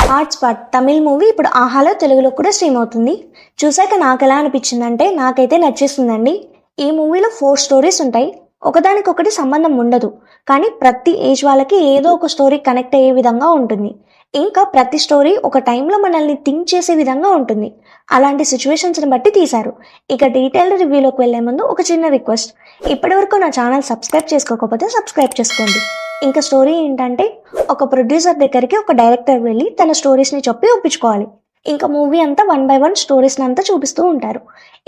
Hot spot Tamil movie ఇప్పుడు ఆహాలో తెలుగులో కూడా స్ట్రీమ్ అవుతుంది. చూసాక నాకు ఎలా అనిపించిందంటే నాకైతే నచ్చేసిందండి. ఈ మూవీలో 4 స్టోరీస్ ఉంటాయి. ఒకదానికొకటి సంబంధం ఉండదు, కానీ ప్రతి ఏజ్ వాళ్ళకి ఏదో ఒక స్టోరీ కనెక్ట్ అయ్యే విధంగా ఉంటుంది. ఇంకా ప్రతి స్టోరీ ఒక టైంలో మనల్ని థింక్ చేసే విధంగా ఉంటుంది. అలాంటి సిచ్యువేషన్స్ని బట్టి తీశారు. ఇక డీటెయిల్డ్ రివ్యూలోకి వెళ్లే ముందు ఒక చిన్న రిక్వెస్ట్, ఇప్పటివరకు నా ఛానల్ సబ్స్క్రైబ్ చేసుకోకపోతే సబ్స్క్రైబ్ చేసుకోండి. ఇంకా స్టోరీ ఏంటంటే, ఒక ప్రొడ్యూసర్ దగ్గరికి ఒక డైరెక్టర్ వెళ్ళి తన స్టోరీస్ని చెప్పి ఒప్పించుకోవాలి. ఇంకా మూవీ అంతా 1 by 1 స్టోరీస్ని అంతా చూపిస్తూ ఉంటారు.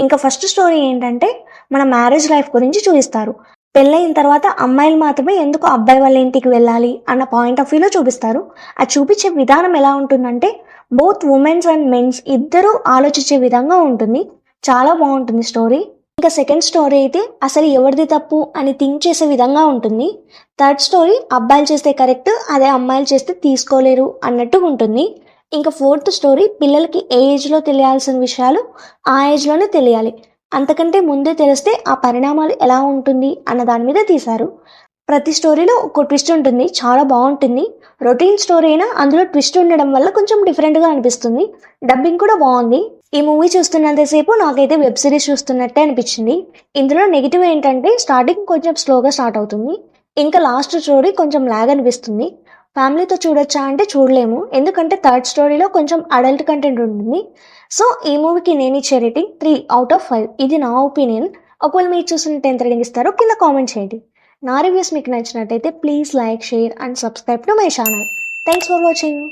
ఇంకా ఫస్ట్ స్టోరీ ఏంటంటే, మన మ్యారేజ్ లైఫ్ గురించి చూపిస్తారు. పెళ్ళయిన తర్వాత అమ్మాయిలు మాత్రమే ఎందుకు అబ్బాయి వాళ్ళ ఇంటికి వెళ్ళాలి అన్న పాయింట్ ఆఫ్ వ్యూలో చూపిస్తారు. అది చూపించే విధానం ఎలా ఉంటుందంటే, బోత్ ఉమెన్స్ అండ్ మెన్స్ ఇద్దరూ ఆలోచించే విధంగా ఉంటుంది. చాలా బాగుంటుంది స్టోరీ. ఇంకా సెకండ్ స్టోరీ అయితే అసలు ఎవరిది తప్పు అని థింక్ చేసే విధంగా ఉంటుంది. థర్డ్ స్టోరీ అబ్బాయిలు చేస్తే కరెక్ట్, అదే అమ్మాయిలు చేస్తే తీసుకోలేరు అన్నట్టు ఉంటుంది. ఇంకా ఫోర్త్ స్టోరీ పిల్లలకి ఏ ఏజ్లో తెలియాల్సిన విషయాలు ఆ ఏజ్లోనే తెలియాలి, అంతకంటే ముందే తెలిస్తే ఆ పరిణామాలు ఎలా ఉంటుంది అన్న దాని మీద తీశారు. ప్రతి స్టోరీలో ఒక ట్విస్ట్ ఉంటుంది, చాలా బాగుంటుంది. రొటీన్ స్టోరీ అయినా అందులో ట్విస్ట్ ఉండడం వల్ల కొంచెం డిఫరెంట్గా అనిపిస్తుంది. డబ్బింగ్ కూడా బాగుంది. ఈ మూవీ చూస్తున్నంతసేపు నాకైతే వెబ్ సిరీస్ చూస్తున్నట్టే అనిపించింది. ఇందులో నెగిటివ్ ఏంటంటే స్టార్టింగ్ కొంచెం స్లోగా స్టార్ట్ అవుతుంది, ఇంకా లాస్ట్ స్టోరీ కొంచెం లాగ్ అనిపిస్తుంది. ఫ్యామిలీతో చూడొచ్చా అంటే చూడలేము, ఎందుకంటే థర్డ్ స్టోరీలో కొంచెం అడల్ట్ కంటెంట్ ఉంటుంది. సో ఈ మూవీకి నేను ఇచ్చే రేటింగ్ 3/5. ఇది నా ఒపీనియన్. ఒకవేళ మీరు చూస్తుంటే ఎంత రేటింగ్ ఇస్తారో కింద కామెంట్ చేయండి. నా రివ్యూస్ మీకు నచ్చినట్టయితే please like, share and subscribe to my channel. Thanks for watching.